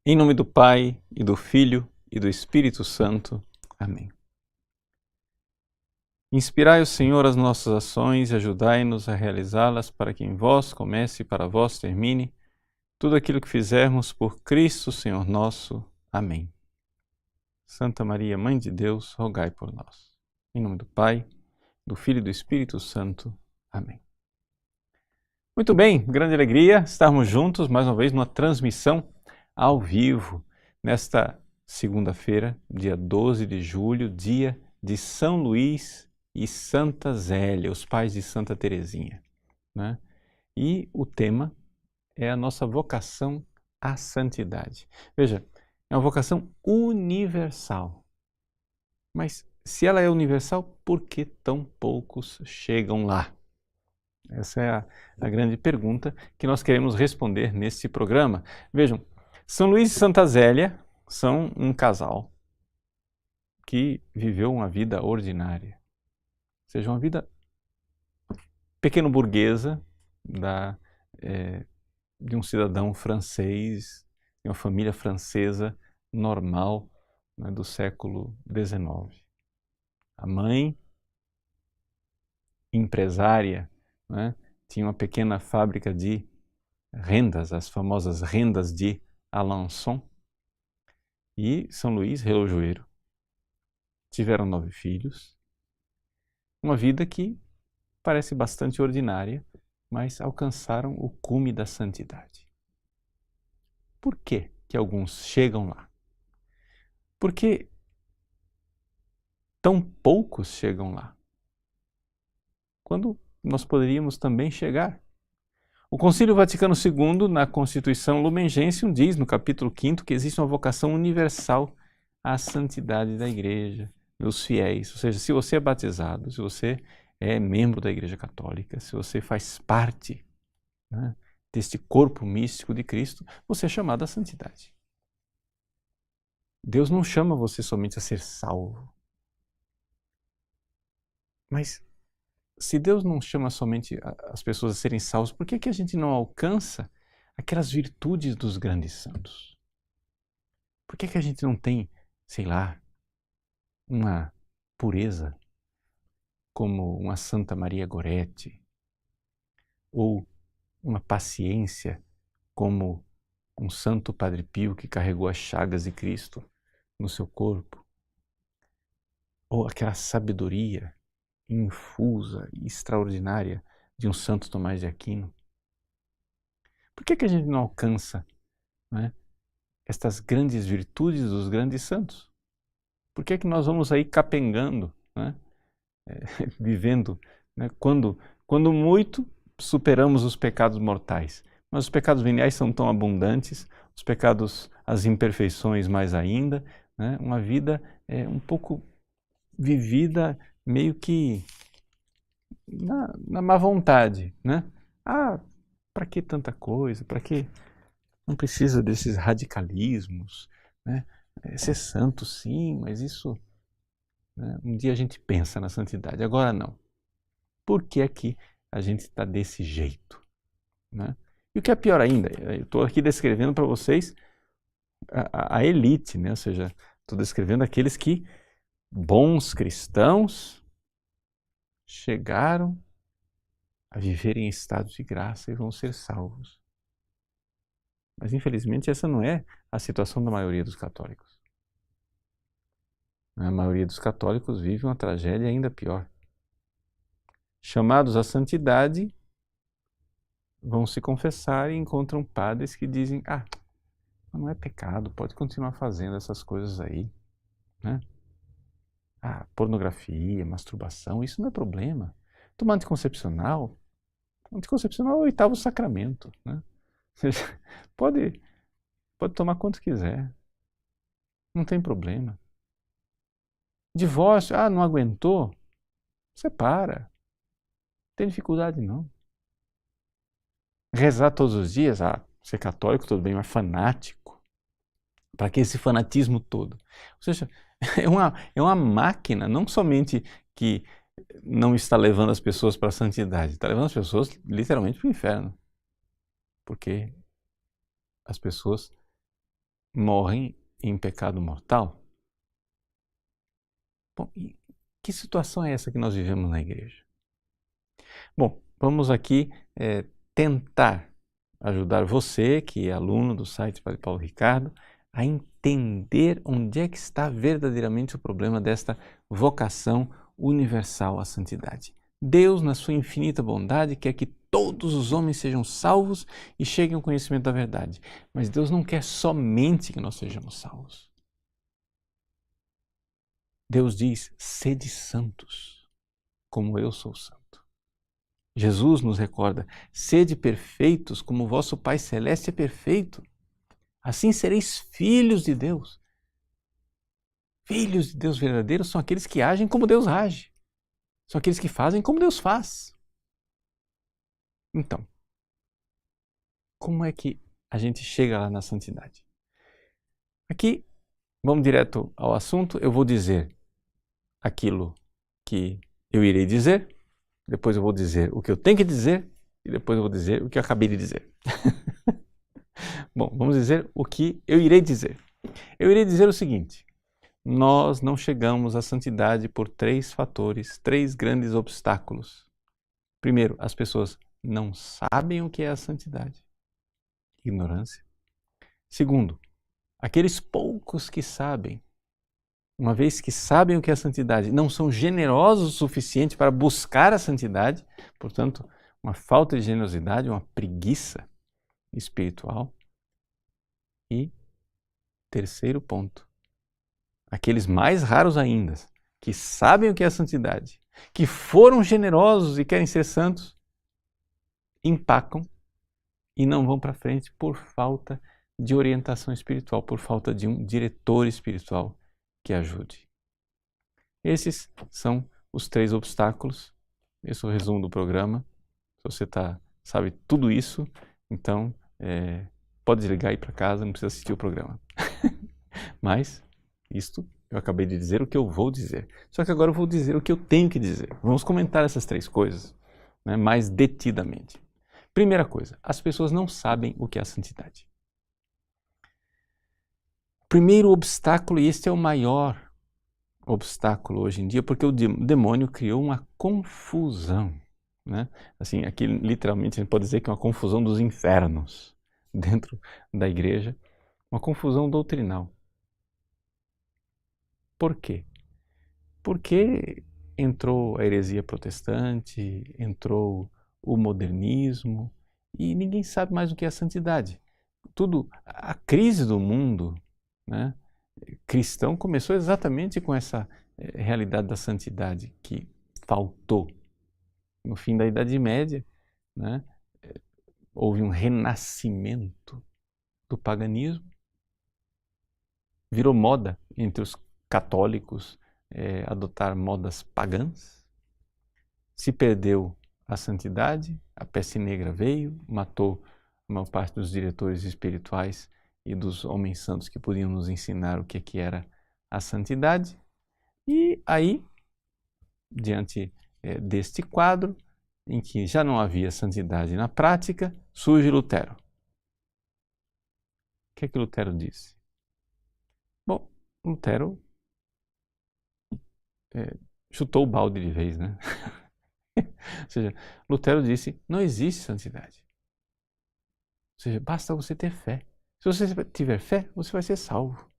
Em nome do Pai, e do Filho, e do Espírito Santo. Amém. Inspirai o Senhor as nossas ações e ajudai-nos a realizá-las, para que em vós comece e para vós termine tudo aquilo que fizermos por Cristo, Senhor nosso. Amém. Santa Maria, Mãe de Deus, rogai por nós. Em nome do Pai, do Filho e do Espírito Santo. Amém. Muito bem, grande alegria estarmos juntos mais uma vez numa transmissão ao vivo, nesta segunda-feira, dia 12 de julho, dia de São Luís e Santa Zélia, os pais de Santa Teresinha, né? E o tema é a nossa vocação à santidade. Veja, é uma vocação universal. Mas se ela é universal, por que tão poucos chegam lá? Essa é a grande pergunta que nós queremos responder neste programa. Vejam, São Luís e Santa Zélia são um casal que viveu uma vida ordinária, ou seja, uma vida pequeno-burguesa de um cidadão francês, de uma família francesa normal, né, do século XIX. A mãe, empresária, né, tinha uma pequena fábrica de rendas, as famosas rendas de Alençon, e São Luís, relojoeiro. Tiveram 9 filhos, uma vida que parece bastante ordinária, mas alcançaram o cume da santidade. Por que que alguns chegam lá? Por que tão poucos chegam lá? Quando nós poderíamos também chegar. O Concílio Vaticano II, na Constituição Lumen Gentium, diz no capítulo 5º que existe uma vocação universal à santidade da Igreja, dos fiéis. Ou seja, se você é batizado, se você é membro da Igreja Católica, se você faz parte, né, deste corpo místico de Cristo, você é chamado à santidade. Deus não chama você somente a ser salvo. Mas se Deus não chama somente as pessoas a serem salvos, por que que a gente não alcança aquelas virtudes dos grandes santos? Por que que a gente não tem, sei lá, uma pureza como uma Santa Maria Goretti, ou uma paciência como um Santo Padre Pio que carregou as chagas de Cristo no seu corpo, ou aquela sabedoria infusa e extraordinária de um Santo Tomás de Aquino? Por que que a gente não alcança, né, estas grandes virtudes dos grandes santos? Por que que nós vamos aí capengando, né, vivendo, né, quando muito superamos os pecados mortais, mas os pecados veniais são tão abundantes, os pecados, as imperfeições mais ainda, né, uma vida um pouco vivida meio que na má vontade, né? Ah, para que tanta coisa? Para que não precisa desses radicalismos, né? Ser santo, sim, mas isso, né, um dia a gente pensa na santidade, agora não. Por que é que a gente está desse jeito, né? E o que é pior ainda, eu estou aqui descrevendo para vocês a elite, né? Ou seja, estou descrevendo aqueles que, bons cristãos, chegaram a viver em estado de graça e vão ser salvos. Mas infelizmente essa não é a situação da maioria dos católicos. A maioria dos católicos vive uma tragédia ainda pior. Chamados à santidade, vão se confessar e encontram padres que dizem: ah, não é pecado, pode continuar fazendo essas coisas aí, né? Ah, pornografia, masturbação, isso não é problema. Tomar anticoncepcional é o 8º sacramento, né? Ou seja, pode tomar quanto quiser, não tem problema. Divórcio, não aguentou, separa, não tem dificuldade não. Rezar todos os dias, ser católico tudo bem, mas fanático, para que esse fanatismo todo? Ou seja, é uma máquina, não somente que não está levando as pessoas para a santidade, está levando as pessoas literalmente para o inferno. Porque as pessoas morrem em pecado mortal. Bom, e que situação é essa que nós vivemos na igreja? Bom, vamos aqui tentar ajudar você, que é aluno do site Padre Paulo Ricardo, a entender onde é que está verdadeiramente o problema desta vocação universal à santidade. Deus, na sua infinita bondade, quer que todos os homens sejam salvos e cheguem ao conhecimento da verdade. Mas Deus não quer somente que nós sejamos salvos. Deus diz, sede santos, como eu sou santo. Jesus nos recorda, sede perfeitos como o vosso Pai Celeste é perfeito. Assim sereis filhos de Deus. Filhos de Deus verdadeiros são aqueles que agem como Deus age. São aqueles que fazem como Deus faz. Então, como é que a gente chega lá na santidade? Aqui, vamos direto ao assunto. Eu vou dizer aquilo que eu irei dizer, depois eu vou dizer o que eu tenho que dizer e depois eu vou dizer o que eu acabei de dizer. Bom, vamos dizer o que eu irei dizer. Eu irei dizer o seguinte: nós não chegamos à santidade por 3 fatores, 3 grandes obstáculos. Primeiro, as pessoas não sabem o que é a santidade. Ignorância. Segundo, aqueles poucos que sabem, uma vez que sabem o que é a santidade, não são generosos o suficiente para buscar a santidade, portanto, uma falta de generosidade, uma preguiça espiritual. E terceiro ponto, aqueles mais raros ainda, que sabem o que é a santidade, que foram generosos e querem ser santos, empacam e não vão para frente por falta de orientação espiritual, por falta de um diretor espiritual que ajude. Esses são os 3 obstáculos. Esse é o resumo do programa. Se você sabe tudo isso, então pode desligar e ir para casa, não precisa assistir o programa. Mas isto eu acabei de dizer o que eu vou dizer. Só que agora eu vou dizer o que eu tenho que dizer. Vamos comentar essas 3 coisas, né, mais detidamente. Primeira coisa, as pessoas não sabem o que é a santidade. Primeiro obstáculo, e este é o maior obstáculo hoje em dia, porque o demônio criou uma confusão, né? Assim, aqui literalmente a gente pode dizer que é uma confusão dos infernos dentro da igreja, uma confusão doutrinal. Por quê? Porque entrou a heresia protestante, entrou o modernismo e ninguém sabe mais o que é a santidade. A crise do mundo, né, cristão começou exatamente com essa realidade da santidade que faltou. No fim da Idade Média, né, houve um renascimento do paganismo, virou moda entre os católicos adotar modas pagãs, se perdeu a santidade, a peste negra veio, matou a maior parte dos diretores espirituais e dos homens santos que podiam nos ensinar o que era a santidade. E aí, diante deste quadro, em que já não havia santidade na prática, surge Lutero. O que é que Lutero disse? Bom, Lutero chutou o balde de vez, né? Ou seja, Lutero disse, não existe santidade. Ou seja, basta você ter fé. Se você tiver fé, você vai ser salvo.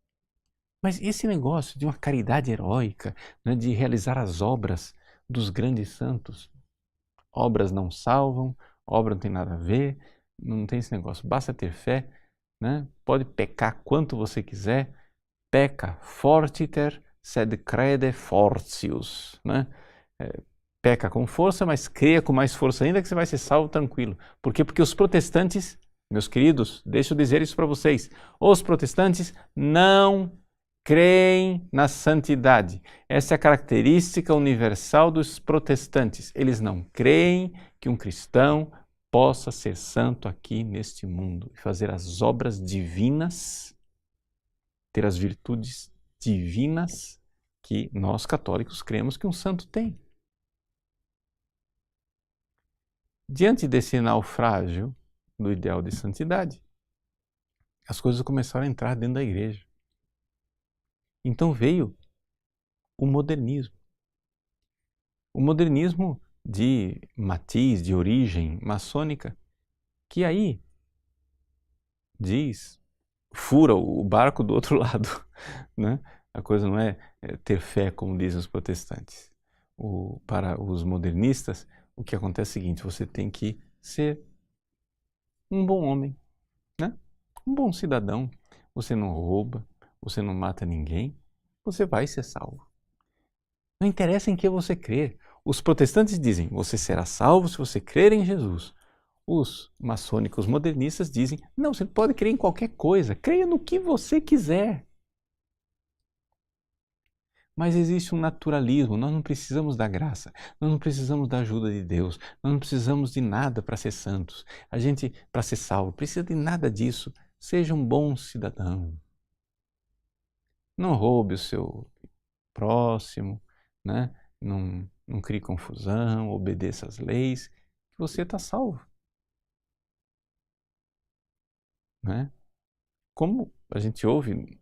Mas esse negócio de uma caridade heróica, né, de realizar as obras dos grandes santos, obras não salvam, obra não tem nada a ver, não tem esse negócio. Basta ter fé, né? Pode pecar quanto você quiser, peca fortiter sed crede fortius, né? Peca com força, mas creia com mais força ainda que você vai ser salvo tranquilo. Por quê? Porque os protestantes, meus queridos, deixa eu dizer isso para vocês, os protestantes não creem na santidade. Essa é a característica universal dos protestantes. Eles não creem que um cristão possa ser santo aqui neste mundo e fazer as obras divinas, ter as virtudes divinas que nós católicos cremos que um santo tem. Diante desse naufrágio do ideal de santidade, as coisas começaram a entrar dentro da igreja. Então veio o modernismo. O modernismo de matiz, de origem maçônica, que aí diz, fura o barco do outro lado, né? A coisa não é ter fé, como dizem os protestantes. Para os modernistas, o que acontece é o seguinte: você tem que ser um bom homem, né? Um bom cidadão. Você não rouba, você não mata ninguém, você vai ser salvo. Não interessa em que você crer. Os protestantes dizem: você será salvo se você crer em Jesus. Os maçônicos modernistas dizem: não, você pode crer em qualquer coisa, creia no que você quiser. Mas existe um naturalismo, nós não precisamos da graça, nós não precisamos da ajuda de Deus, nós não precisamos de nada para ser santos. A gente, para ser salvo, precisa de nada disso. Seja um bom cidadão. Não roube o seu próximo, né? Não crie confusão, obedeça às leis, que você está salvo. Né? Como a gente ouve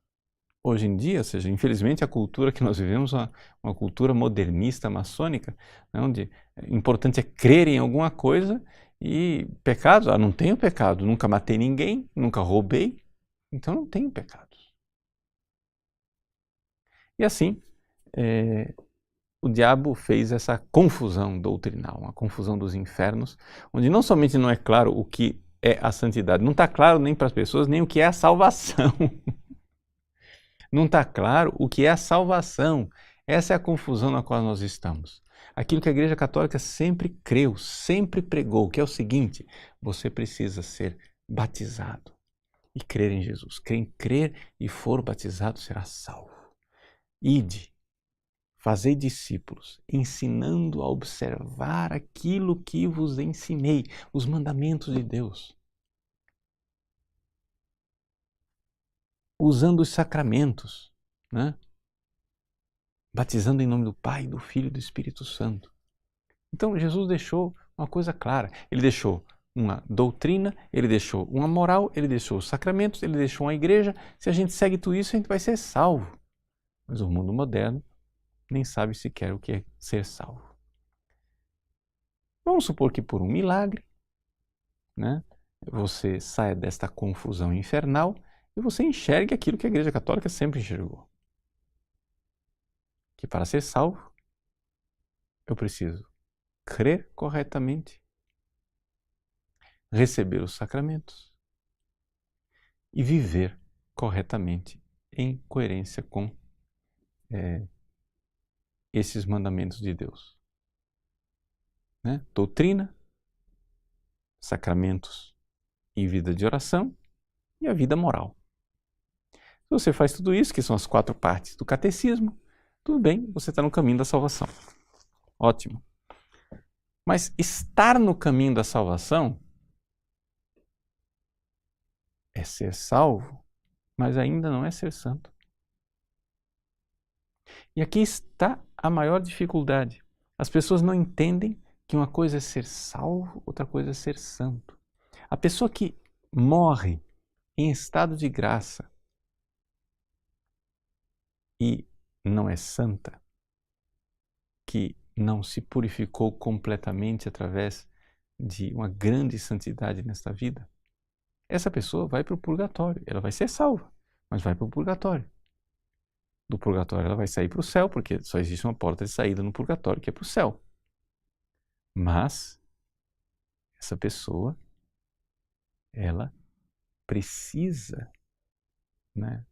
hoje em dia, ou seja, infelizmente a cultura que nós vivemos é uma cultura modernista, maçônica, né, onde o importante é crer em alguma coisa e pecados, não tenho pecado, nunca matei ninguém, nunca roubei, então não tenho pecados. E assim, o diabo fez essa confusão doutrinal, uma confusão dos infernos, onde não somente não é claro o que é a santidade, não está claro nem para as pessoas, nem o que é a salvação. Não está claro o que é a salvação. Essa é a confusão na qual nós estamos. Aquilo que a Igreja Católica sempre creu, sempre pregou, que é o seguinte: você precisa ser batizado e crer em Jesus. Quem crer e for batizado será salvo. Ide, fazei discípulos, ensinando a observar aquilo que vos ensinei, os mandamentos de Deus. Usando os sacramentos, né? Batizando em nome do Pai, do Filho e do Espírito Santo. Então Jesus deixou uma coisa clara. Ele deixou uma doutrina, ele deixou uma moral, ele deixou os sacramentos, ele deixou uma igreja. Se a gente segue tudo isso, a gente vai ser salvo. Mas o mundo moderno nem sabe sequer o que é ser salvo. Vamos supor que por um milagre, né, você saia desta confusão infernal e você enxergue aquilo que a Igreja Católica sempre enxergou. Que para ser salvo, eu preciso crer corretamente, receber os sacramentos e viver corretamente em coerência com esses mandamentos de Deus. Né? Doutrina, sacramentos e vida de oração e a vida moral. Se você faz tudo isso, que são as 4 partes do catecismo, tudo bem, você está no caminho da salvação. Ótimo. Mas estar no caminho da salvação é ser salvo, mas ainda não é ser santo. E aqui está a maior dificuldade. As pessoas não entendem que uma coisa é ser salvo, outra coisa é ser santo. A pessoa que morre em estado de graça e não é santa, que não se purificou completamente através de uma grande santidade nesta vida, essa pessoa vai para o purgatório. Ela vai ser salva, mas vai para o purgatório. Do purgatório ela vai sair para o céu, porque só existe uma porta de saída no purgatório, que é para o céu. Mas essa pessoa, ela precisa, né,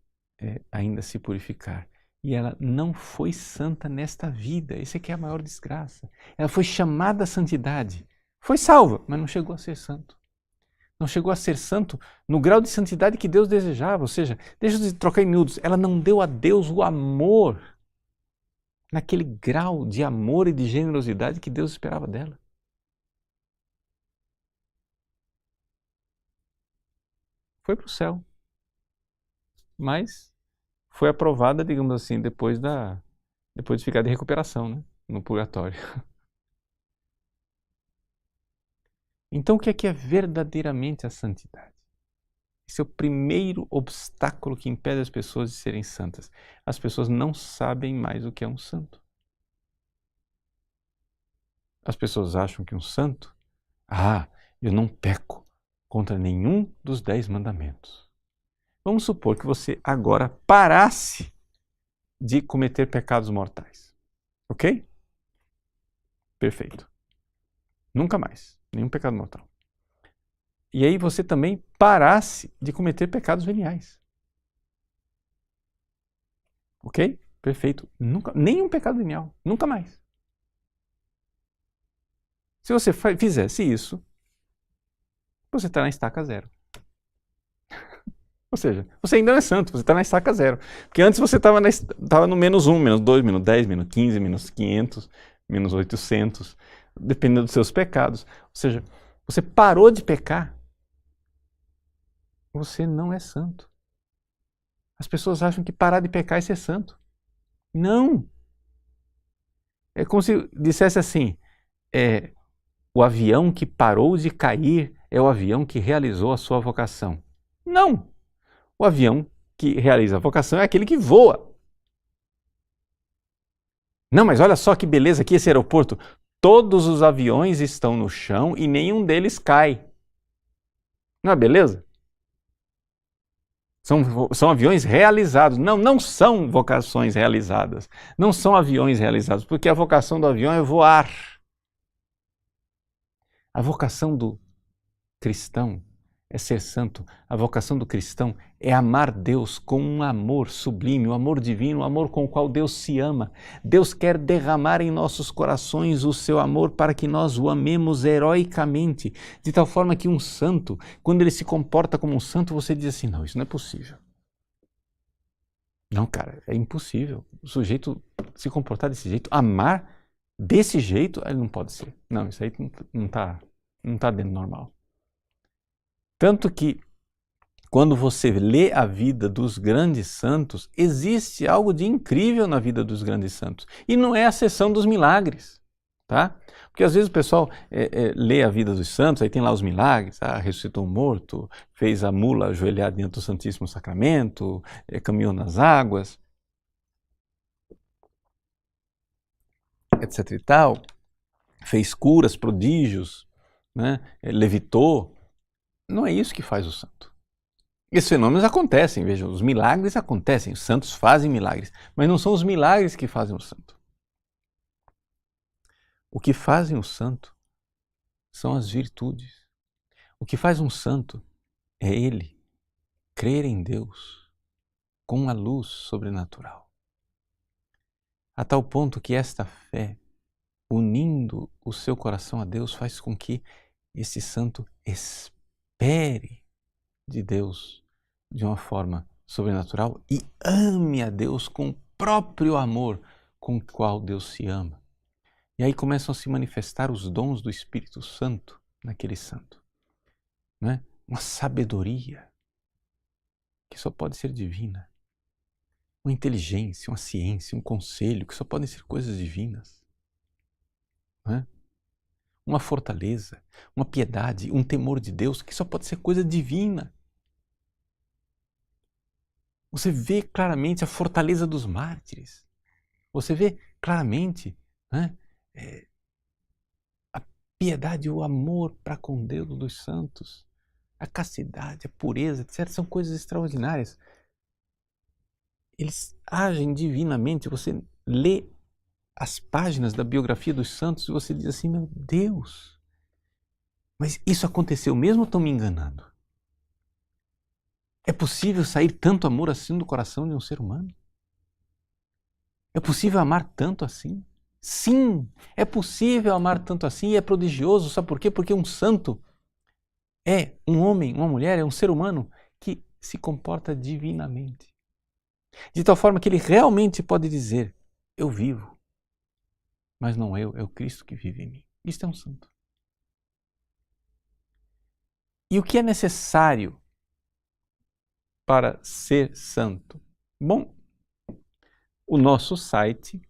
ainda se purificar. E ela não foi santa nesta vida. Isso aqui é a maior desgraça. Ela foi chamada à santidade. Foi salva, mas não chegou a ser santo. Não chegou a ser santo no grau de santidade que Deus desejava. Ou seja, deixa eu trocar em miúdos, ela não deu a Deus o amor naquele grau de amor e de generosidade que Deus esperava dela. Foi para o céu. Mas foi aprovada, digamos assim, depois de ficar de recuperação, né? No purgatório. Então, o que é verdadeiramente a santidade? Esse é o primeiro obstáculo que impede as pessoas de serem santas. As pessoas não sabem mais o que é um santo. As pessoas acham que um santo, eu não peco contra nenhum dos 10 mandamentos. Vamos supor que você agora parasse de cometer pecados mortais. Ok? Perfeito. Nunca mais. Nenhum pecado mortal. E aí você também parasse de cometer pecados veniais. Ok? Perfeito. Nunca, nenhum pecado venial. Nunca mais. Se você fizesse isso, você está na estaca zero. Ou seja, você ainda não é santo, você está na estaca zero. Porque antes você estava no -1, -2, -10, -15, -500, -800, dependendo dos seus pecados. Ou seja, você parou de pecar, você não é santo. As pessoas acham que parar de pecar é ser santo. Não! É como se dissesse assim, o avião que parou de cair é o avião que realizou a sua vocação. Não! O avião que realiza a vocação é aquele que voa. Não, mas olha só que beleza aqui esse aeroporto. Todos os aviões estão no chão e nenhum deles cai. Não é beleza? São aviões realizados. Não, não são vocações realizadas. Não são aviões realizados, porque a vocação do avião é voar. A vocação do cristão é ser santo. A vocação do cristão é amar Deus com um amor sublime, um amor divino, um amor com o qual Deus se ama. Deus quer derramar em nossos corações o seu amor para que nós o amemos heroicamente, de tal forma que um santo, quando ele se comporta como um santo, você diz assim, não, isso não é possível. Não, cara, é impossível. O sujeito se comportar desse jeito, amar desse jeito, ele não pode ser. Não, isso aí não está dentro do normal. Tanto que, quando você lê a vida dos grandes santos, existe algo de incrível na vida dos grandes santos. E não é a sessão dos milagres, tá? Porque às vezes o pessoal lê a vida dos santos, aí tem lá os milagres, ressuscitou um morto, fez a mula ajoelhar diante do Santíssimo Sacramento, caminhou nas águas, etc e tal, fez curas, prodígios, né? Levitou. Não é isso que faz o santo. Esses fenômenos acontecem, vejam, os milagres acontecem, os santos fazem milagres, mas não são os milagres que fazem o santo. O que fazem o santo são as virtudes. O que faz um santo é ele crer em Deus com a luz sobrenatural. A tal ponto que esta fé, unindo o seu coração a Deus, faz com que esse santo espere de Deus de uma forma sobrenatural e ame a Deus com o próprio amor com o qual Deus se ama. E aí começam a se manifestar os dons do Espírito Santo naquele santo. Né? Uma sabedoria que só pode ser divina. Uma inteligência, uma ciência, um conselho que só podem ser coisas divinas. Né? Uma fortaleza, uma piedade, um temor de Deus que só pode ser coisa divina. Você vê claramente a fortaleza dos mártires. Você vê claramente, né, a piedade e o amor para com Deus dos santos. A castidade, a pureza, etc. São coisas extraordinárias. Eles agem divinamente. Você lê as páginas da biografia dos santos e você diz assim, meu Deus, mas isso aconteceu mesmo ou estão me enganando? É possível sair tanto amor assim do coração de um ser humano? É possível amar tanto assim? Sim, é possível amar tanto assim e é prodigioso. Sabe por quê? Porque um santo é um homem, uma mulher, é um ser humano que se comporta divinamente. De tal forma que ele realmente pode dizer, eu vivo, mas não eu, é o Cristo que vive em mim. Isto é um santo. E o que é necessário para ser santo? Bom, o nosso site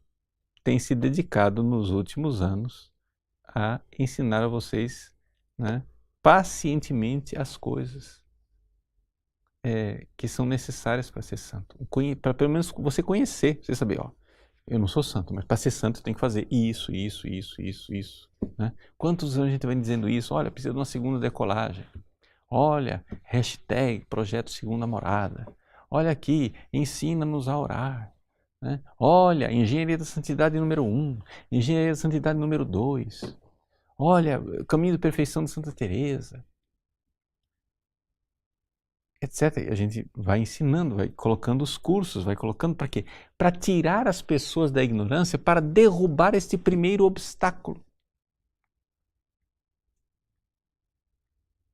tem se dedicado nos últimos anos a ensinar a vocês, né, pacientemente as coisas que são necessárias para ser santo. Para pelo menos você conhecer, você saber, ó, eu não sou santo, mas para ser santo eu tenho que fazer isso, isso, isso, isso, isso. Né? Quantos anos a gente vem dizendo isso? Olha, precisa de uma segunda decolagem. Olha, hashtag projeto segunda morada. Olha aqui, ensina-nos a orar. Né? Olha, engenharia da santidade número 1, engenharia da santidade número 2. Olha, caminho de perfeição de Santa Teresa, etc. E a gente vai ensinando, vai colocando os cursos, vai colocando para quê? Para tirar as pessoas da ignorância, para derrubar este primeiro obstáculo.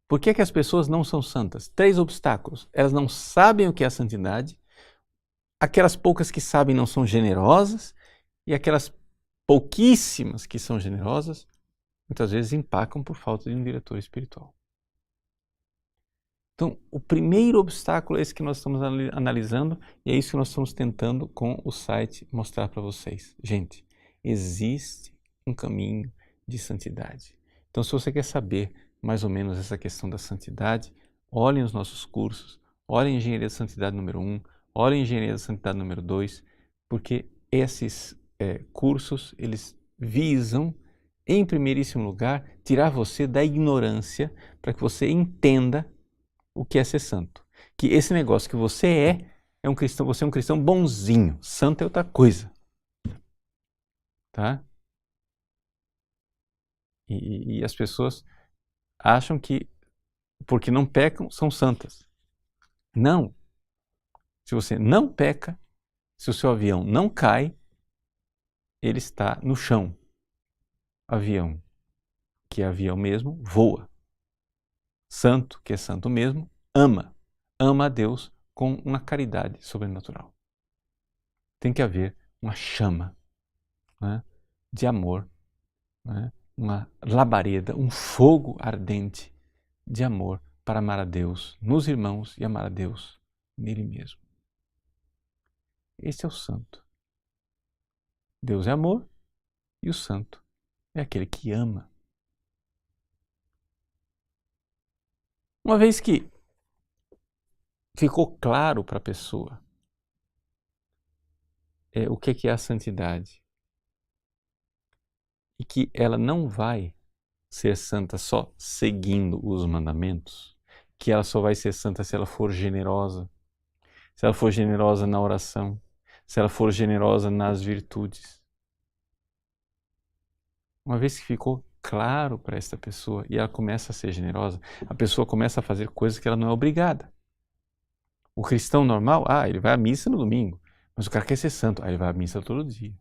Por que que as pessoas não são santas? 3 obstáculos. Elas não sabem o que é a santidade, aquelas poucas que sabem não são generosas, e aquelas pouquíssimas que são generosas, muitas vezes empacam por falta de um diretor espiritual. Então, o primeiro obstáculo é esse que nós estamos analisando e é isso que nós estamos tentando com o site mostrar para vocês. Gente, existe um caminho de santidade. Então, se você quer saber mais ou menos essa questão da santidade, olhem os nossos cursos, olhem Engenharia da Santidade número 1, olhem Engenharia da Santidade número 2, porque esses cursos, eles visam, em primeiríssimo lugar, tirar você da ignorância para que você entenda o que é ser santo. Que esse negócio que você é um cristão, você é um cristão bonzinho. Santo é outra coisa. Tá? E as pessoas acham que porque não pecam, são santas. Não. Se você não peca, se o seu avião não cai, ele está no chão. Avião, que é avião mesmo, voa. Santo, que é santo mesmo, ama. Ama a Deus com uma caridade sobrenatural. Tem que haver uma chama, né, de amor, né, uma labareda, um fogo ardente de amor para amar a Deus nos irmãos e amar a Deus nele mesmo. Esse é o santo. Deus é amor e o santo é aquele que ama. Uma vez que ficou claro para a pessoa o que é a santidade e que ela não vai ser santa só seguindo os mandamentos, que ela só vai ser santa se ela for generosa, se ela for generosa na oração, se ela for generosa nas virtudes. Uma vez que ficou claro para esta pessoa e ela começa a ser generosa, a pessoa começa a fazer coisas que ela não é obrigada. O cristão normal, ele vai à missa no domingo, mas o cara quer ser santo, ele vai à missa todo dia.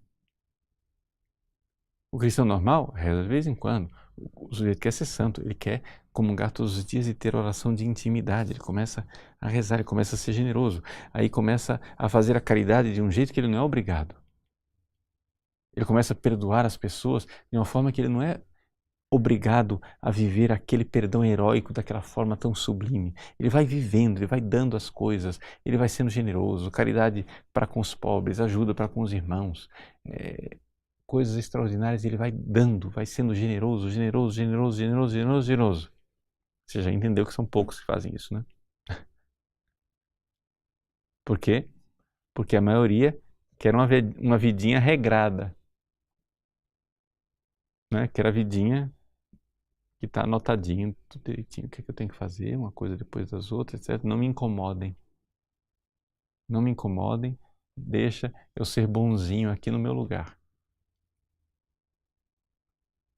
O cristão normal reza de vez em quando. O sujeito quer ser santo, ele quer comungar todos os dias e ter oração de intimidade. Ele começa a rezar, ele começa a ser generoso. Aí começa a fazer a caridade de um jeito que ele não é obrigado. Ele começa a perdoar as pessoas de uma forma que ele não é obrigado a viver aquele perdão heróico daquela forma tão sublime. Ele vai vivendo, ele vai dando as coisas, ele vai sendo generoso, caridade para com os pobres, ajuda para com os irmãos. Coisas extraordinárias ele vai dando, vai sendo generoso, generoso, generoso, generoso, generoso, generoso. Você já entendeu que são poucos que fazem isso, né? Por quê? Porque a maioria quer uma vidinha regrada, né? Quer a vidinha que está anotadinho, tudo direitinho, o que eu tenho que fazer, uma coisa depois das outras, etc. Não me incomodem. Não me incomodem, deixa eu ser bonzinho aqui no meu lugar.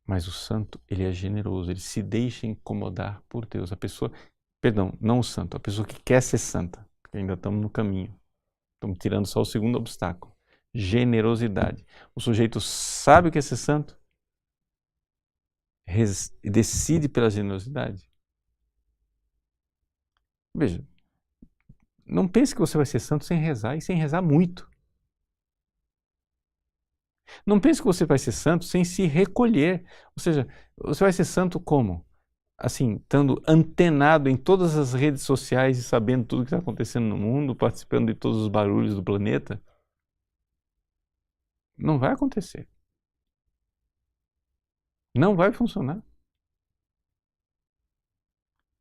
Mas o santo, ele é generoso, ele se deixa incomodar por Deus. A pessoa, perdão, não o santo, a pessoa que quer ser santa, porque ainda estamos no caminho. Estamos tirando só o segundo obstáculo. Generosidade. O sujeito sabe o que é ser santo e decide pela generosidade. Veja, não pense que você vai ser santo sem rezar e sem rezar muito. Não pense que você vai ser santo sem se recolher. Ou seja, você vai ser santo como? Assim, estando antenado em todas as redes sociais e sabendo tudo o que está acontecendo no mundo, participando de todos os barulhos do planeta. Não vai acontecer. Não vai funcionar.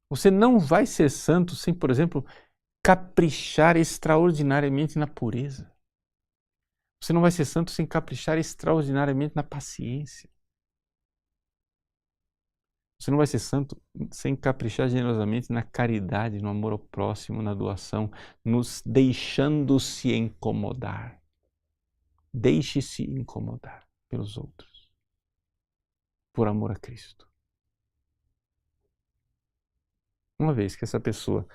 Você não vai ser santo sem, por exemplo, caprichar extraordinariamente na pureza. Você não vai ser santo sem caprichar extraordinariamente na paciência. Você não vai ser santo sem caprichar generosamente na caridade, no amor ao próximo, na doação, nos deixando-se incomodar. Deixe-se incomodar pelos outros, por amor a Cristo. Uma vez que essa pessoa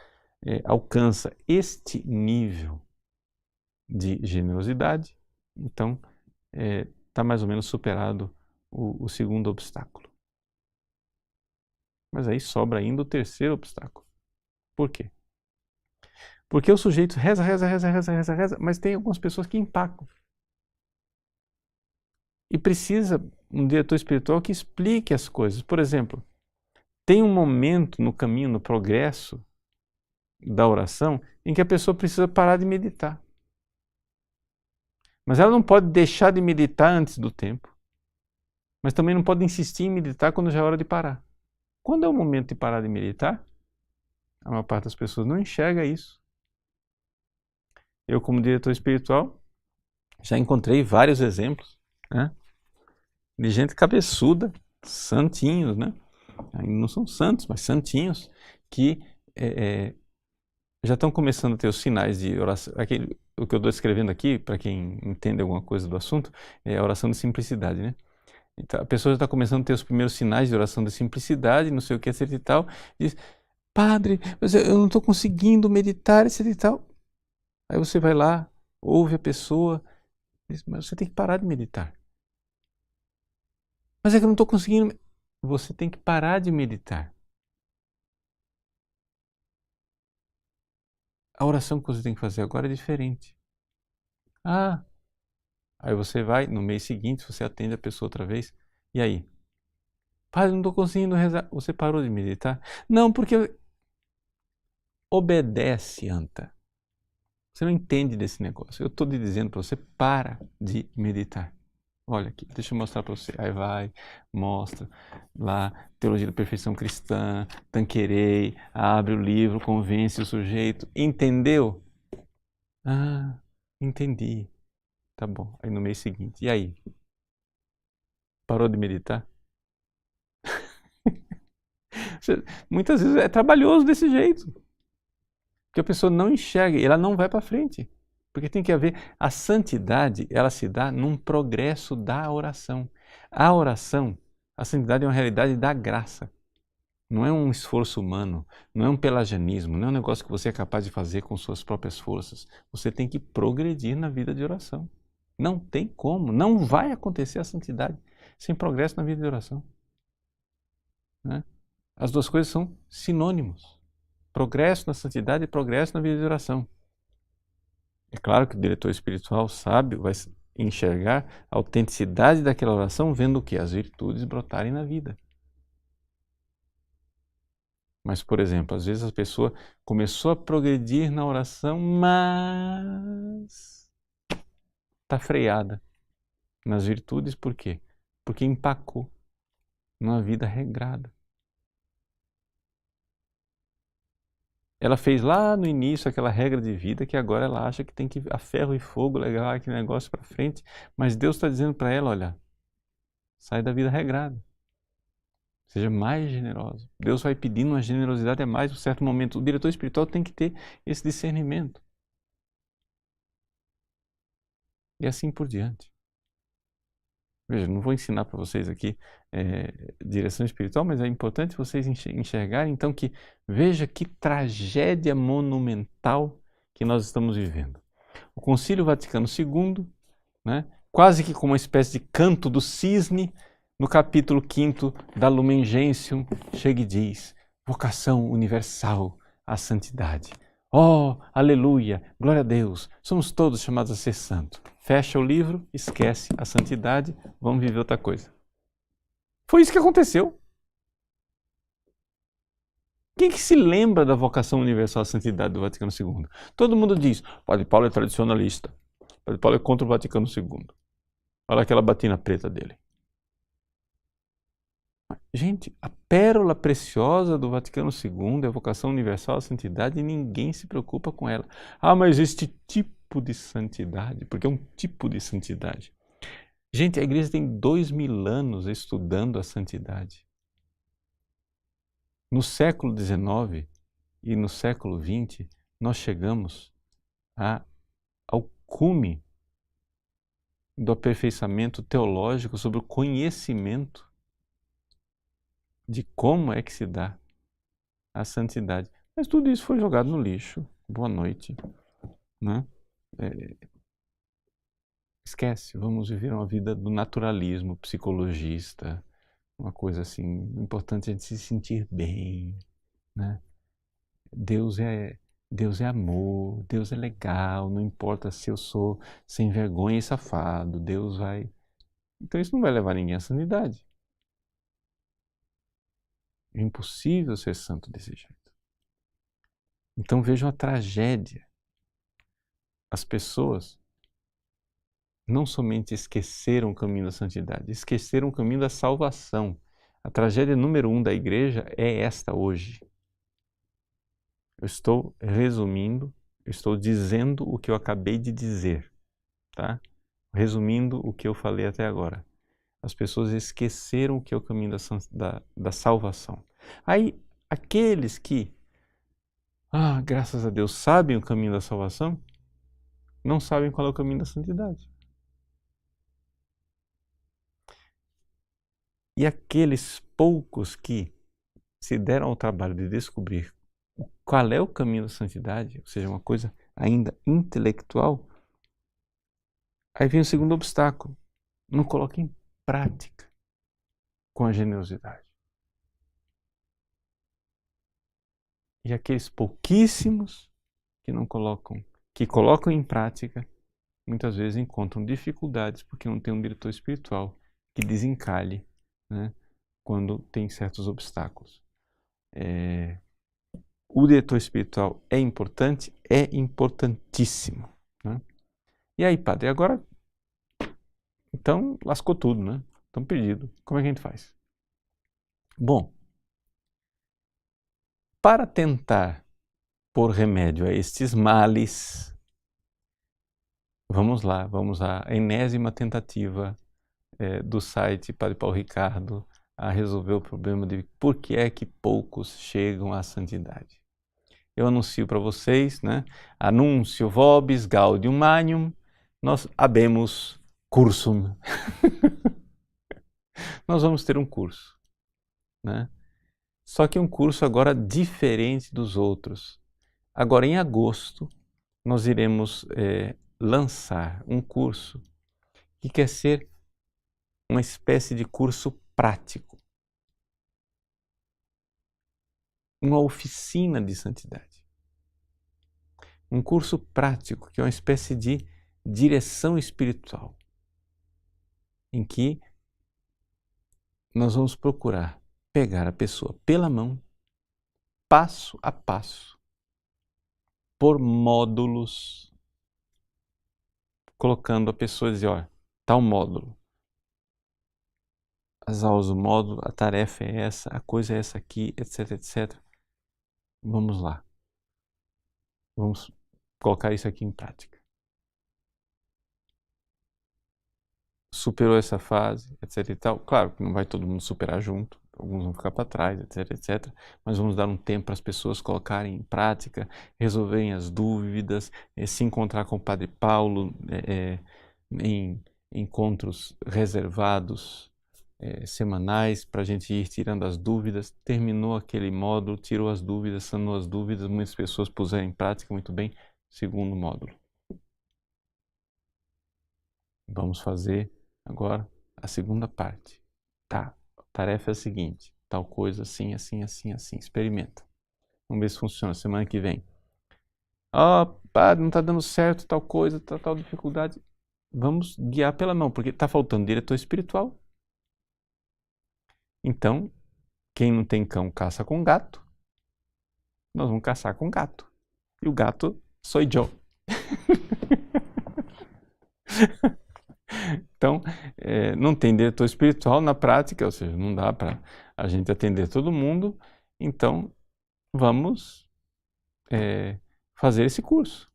alcança este nível de generosidade, então está mais ou menos superado o segundo obstáculo. Mas aí sobra ainda o terceiro obstáculo. Por quê? Porque o sujeito reza, mas tem algumas pessoas que empacam. E precisa um diretor espiritual que explique as coisas. Por exemplo, tem um momento no caminho, no progresso da oração, em que a pessoa precisa parar de meditar. Mas ela não pode deixar de meditar antes do tempo. Mas também não pode insistir em meditar quando já é hora de parar. Quando é o momento de parar de meditar, a maior parte das pessoas não enxerga isso. Eu, como diretor espiritual, já encontrei vários exemplos, né, de gente cabeçuda, santinhos, né? Ainda não são santos, mas santinhos, que já estão começando a ter os sinais de oração. O que eu estou escrevendo aqui, para quem entende alguma coisa do assunto, é a oração de simplicidade, né? Então, a pessoa já está começando a ter os primeiros sinais de oração de simplicidade, não sei o que, etc e tal, e diz: padre, mas eu não estou conseguindo meditar, etc e tal. Aí você vai lá, ouve a pessoa, diz: mas você tem que parar de meditar. Mas é que eu não estou conseguindo. Você tem que parar de meditar. A oração que você tem que fazer agora é diferente. Ah, aí você vai, no mês seguinte, você atende a pessoa outra vez. E aí? Padre, não estou conseguindo rezar. Você parou de meditar? Não, porque obedece, anta. Você não entende desse negócio. Eu estou lhe dizendo para você, para de meditar. Olha aqui, deixa eu mostrar para você. Aí vai, mostra lá, Teologia da Perfeição Cristã, Tanqueray, abre o livro, convence o sujeito. Entendeu? Ah, entendi. Tá bom. Aí no mês seguinte, e aí? Parou de meditar? Muitas vezes é trabalhoso desse jeito. Porque a pessoa não enxerga e ela não vai para frente. Porque tem que haver a santidade, ela se dá num progresso da oração. A oração, a santidade é uma realidade da graça. Não é um esforço humano, não é um pelagianismo, não é um negócio que você é capaz de fazer com suas próprias forças. Você tem que progredir na vida de oração. Não tem como, não vai acontecer a santidade sem progresso na vida de oração. Né? As duas coisas são sinônimos. Progresso na santidade e progresso na vida de oração. É claro que o diretor espiritual sábio vai enxergar a autenticidade daquela oração vendo o que? As virtudes brotarem na vida. Mas, por exemplo, às vezes a pessoa começou a progredir na oração, mas está freada nas virtudes. Por quê? Porque empacou numa vida regrada. Ela fez lá no início aquela regra de vida que agora ela acha que tem que a ferro e fogo levar aquele negócio para frente, mas Deus está dizendo para ela, olha, sai da vida regrada. Seja mais generosa. Deus vai pedindo uma generosidade a mais em um certo momento. O diretor espiritual tem que ter esse discernimento. E assim por diante. Veja, não vou ensinar para vocês aqui direção espiritual, mas é importante vocês enxergarem, então, que veja que tragédia monumental que nós estamos vivendo. O Concílio Vaticano II, né, quase que como uma espécie de canto do cisne, no capítulo 5 da Lumen Gentium, chega e diz: vocação universal à santidade. Oh, aleluia, glória a Deus, somos todos chamados a ser santos. Fecha o livro, esquece a santidade, vamos viver outra coisa. Foi isso que aconteceu. Quem que se lembra da vocação universal à santidade do Vaticano II? Todo mundo diz: Padre Paulo é tradicionalista, Padre Paulo é contra o Vaticano II. Olha aquela batina preta dele. Gente, a pérola preciosa do Vaticano II, a vocação universal à santidade, e ninguém se preocupa com ela. Ah, mas este tipo de santidade, porque é um tipo de santidade. Gente, a igreja tem 2000 anos estudando a santidade. No século XIX e no século XX, nós chegamos ao cume do aperfeiçoamento teológico sobre o conhecimento de como é que se dá a santidade. Mas tudo isso foi jogado no lixo. Boa noite. Né? Esquece, vamos viver uma vida do naturalismo psicologista, uma coisa assim, importante a gente se sentir bem. Né? Deus é amor, Deus é legal, não importa se eu sou sem vergonha e safado, Deus vai... Então isso não vai levar ninguém à santidade. É impossível ser santo desse jeito. Então vejam a tragédia. As pessoas não somente esqueceram o caminho da santidade, esqueceram o caminho da salvação. A tragédia número 1 da igreja é esta hoje. Eu estou resumindo, eu estou dizendo o que eu acabei de dizer, tá? Resumindo o que eu falei até agora. As pessoas esqueceram o que é o caminho da salvação. Aí, aqueles que, graças a Deus, sabem o caminho da salvação, não sabem qual é o caminho da santidade. E aqueles poucos que se deram ao trabalho de descobrir qual é o caminho da santidade, ou seja, uma coisa ainda intelectual, aí vem o segundo obstáculo. Não coloca em prática com a generosidade. E aqueles pouquíssimos que colocam em prática, muitas vezes encontram dificuldades porque não tem um diretor espiritual que desencalhe, né, quando tem certos obstáculos. O diretor espiritual é importante? É importantíssimo. Né? E aí, padre, agora, então lascou tudo, né? Estamos perdidos. Como é que a gente faz? Bom, para tentar pôr remédio a estes males, vamos lá, a enésima tentativa do site Padre Paulo Ricardo a resolver o problema de por que é que poucos chegam à santidade. Eu anuncio para vocês, né? Anúncio vobis gaudium magnum, nós habemus cursum. Nós vamos ter um curso, né? Só que um curso agora diferente dos outros. Agora, em agosto, nós iremos lançar um curso que quer ser uma espécie de curso prático. Uma oficina de santidade. Um curso prático, que é uma espécie de direção espiritual, em que nós vamos procurar pegar a pessoa pela mão, passo a passo, por módulos, colocando a pessoa e dizer, olha, tal módulo, as aulas do módulo, a tarefa é essa, a coisa é essa aqui, etc, etc. Vamos lá. Vamos colocar isso aqui em prática. Superou essa fase, etc e tal. Claro que não vai todo mundo superar junto, alguns vão ficar para trás, etc, etc. Mas vamos dar um tempo para as pessoas colocarem em prática, resolverem as dúvidas, se encontrar com o Padre Paulo em encontros reservados, semanais, para a gente ir tirando as dúvidas. Terminou aquele módulo, tirou as dúvidas, sanou as dúvidas, muitas pessoas puseram em prática muito bem. Segundo módulo. Vamos fazer agora a segunda parte. Tá, a tarefa é a seguinte, tal coisa assim, assim, assim, assim. Experimenta. Vamos ver se funciona semana que vem. Padre, não está dando certo tal coisa, tal dificuldade. Vamos guiar pela mão, porque está faltando diretor espiritual. Então, quem não tem cão caça com gato. Nós vamos caçar com gato. E o gato sou eu. Então, não tem diretor espiritual na prática, ou seja, não dá para a gente atender todo mundo, então vamos fazer esse curso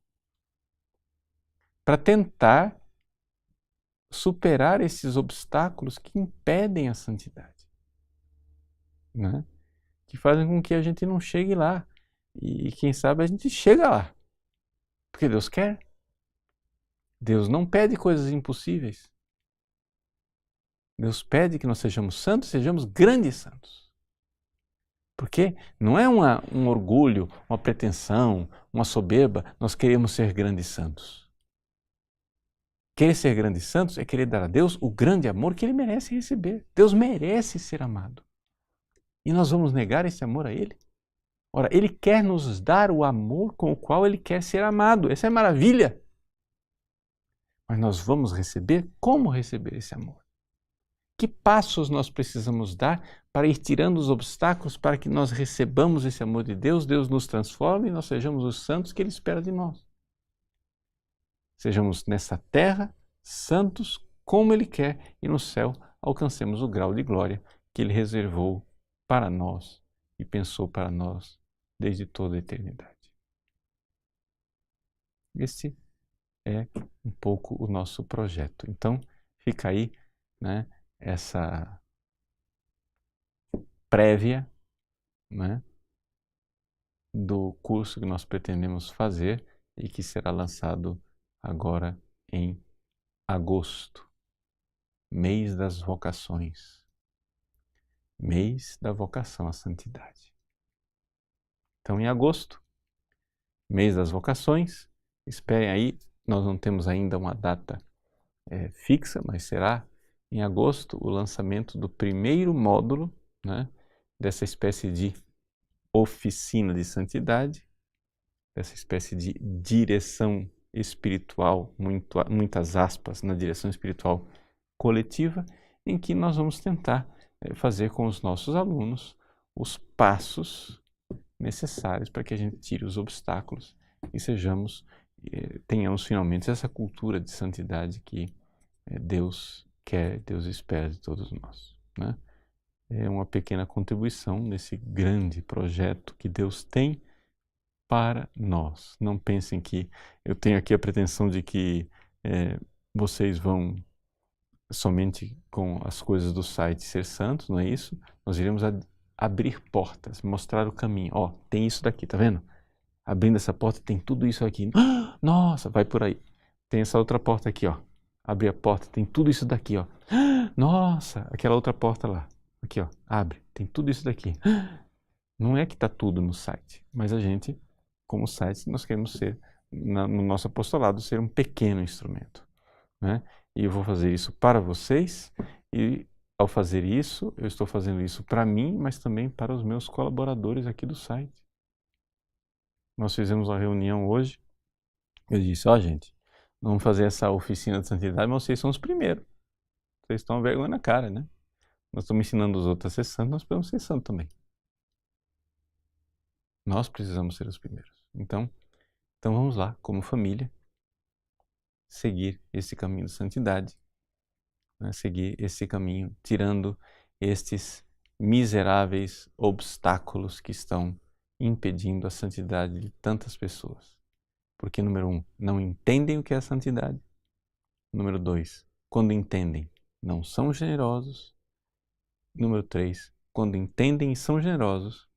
para tentar superar esses obstáculos que impedem a santidade, né? Que fazem com que a gente não chegue lá. E quem sabe a gente chega lá, porque Deus quer. Deus não pede coisas impossíveis. Deus pede que nós sejamos santos, sejamos grandes santos. Porque não é um orgulho, uma pretensão, uma soberba, nós queremos ser grandes santos. Querer ser grandes santos é querer dar a Deus o grande amor que Ele merece receber. Deus merece ser amado. E nós vamos negar esse amor a Ele? Ora, Ele quer nos dar o amor com o qual Ele quer ser amado. Essa é maravilha! Mas nós vamos receber? Como receber esse amor? Que passos nós precisamos dar para ir tirando os obstáculos para que nós recebamos esse amor de Deus, Deus nos transforme e nós sejamos os santos que Ele espera de nós? Sejamos nessa terra santos como Ele quer e no céu alcancemos o grau de glória que Ele reservou para nós e pensou para nós desde toda a eternidade. Este é um pouco o nosso projeto. Então, fica aí, né, essa prévia, né, do curso que nós pretendemos fazer e que será lançado agora em agosto, mês das vocações, mês da vocação à santidade. Então, em agosto, mês das vocações, esperem aí, nós não temos ainda uma data fixa, mas será em agosto o lançamento do primeiro módulo, né, dessa espécie de oficina de santidade, dessa espécie de direção espiritual, muitas aspas, na direção espiritual coletiva, em que nós vamos tentar fazer com os nossos alunos os passos necessários para que a gente tire os obstáculos e tenhamos finalmente essa cultura de santidade que Deus quer, Deus espera de todos nós, né? É uma pequena contribuição nesse grande projeto que Deus tem para nós. Não pensem que eu tenho aqui a pretensão de que vocês vão somente com as coisas do site ser santos, não é isso? Nós iremos abrir portas, mostrar o caminho. Ó, tem isso daqui, tá vendo? Abrindo essa porta tem tudo isso aqui. Nossa, vai por aí. Tem essa outra porta aqui, ó. Abrir a porta, tem tudo isso daqui, ó. Nossa, aquela outra porta lá. Aqui, ó, abre, tem tudo isso daqui. Não é que está tudo no site, mas a gente, como site, nós queremos ser, no nosso apostolado, ser um pequeno instrumento, né? E eu vou fazer isso para vocês e, ao fazer isso, eu estou fazendo isso para mim, mas também para os meus colaboradores aqui do site. Nós fizemos uma reunião hoje, eu disse, ó gente, vamos fazer essa oficina de santidade, mas vocês são os primeiros. Vocês estão a vergonha na cara, né? Nós estamos ensinando os outros a ser santos, nós precisamos ser santos também. Nós precisamos ser os primeiros. Então vamos lá, como família, seguir esse caminho de santidade, né? Seguir esse caminho, tirando estes miseráveis obstáculos que estão impedindo a santidade de tantas pessoas. Porque, número 1, não entendem o que é a santidade. Número 2, quando entendem, não são generosos. Número 3, quando entendem e são generosos,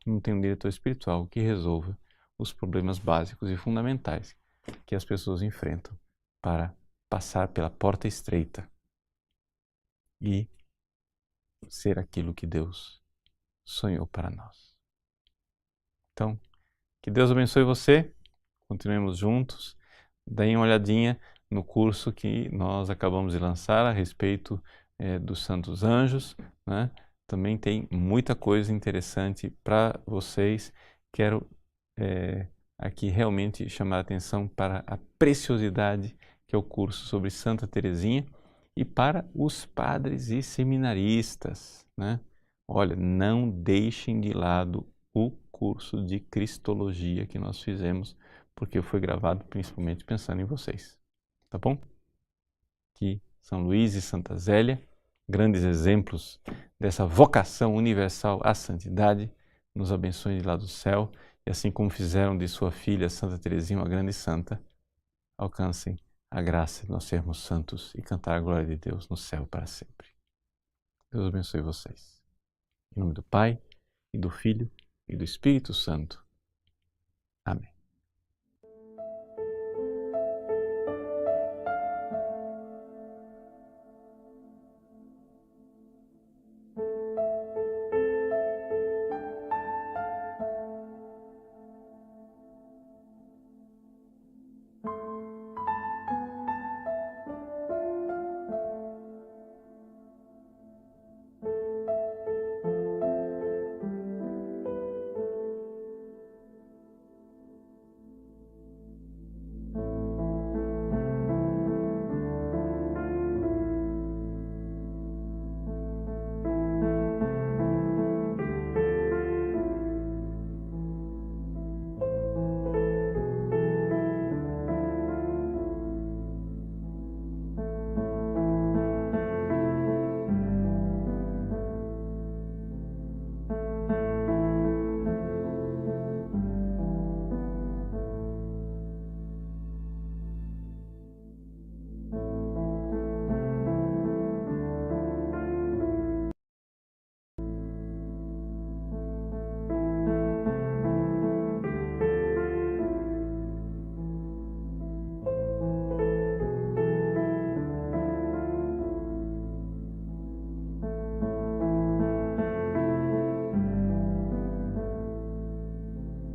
não tem um diretor espiritual que resolva os problemas básicos e fundamentais que as pessoas enfrentam para passar pela porta estreita e ser aquilo que Deus sonhou para nós. Então, que Deus abençoe você, continuemos juntos, deem uma olhadinha no curso que nós acabamos de lançar a respeito dos santos anjos, né? Também tem muita coisa interessante para vocês. Quero aqui realmente chamar a atenção para a preciosidade que é o curso sobre Santa Teresinha e para os padres e seminaristas, né? Olha, não deixem de lado o curso de Cristologia que nós fizemos, porque foi gravado principalmente pensando em vocês, tá bom? Que São Luís e Santa Zélia grandes exemplos dessa vocação universal à santidade, nos abençoe de lá do céu, e assim como fizeram de sua filha Santa Teresinha uma grande santa, alcancem a graça de nós sermos santos e cantar a glória de Deus no céu para sempre. Deus abençoe vocês. Em nome do Pai, e do Filho, e do Espírito Santo. Amém.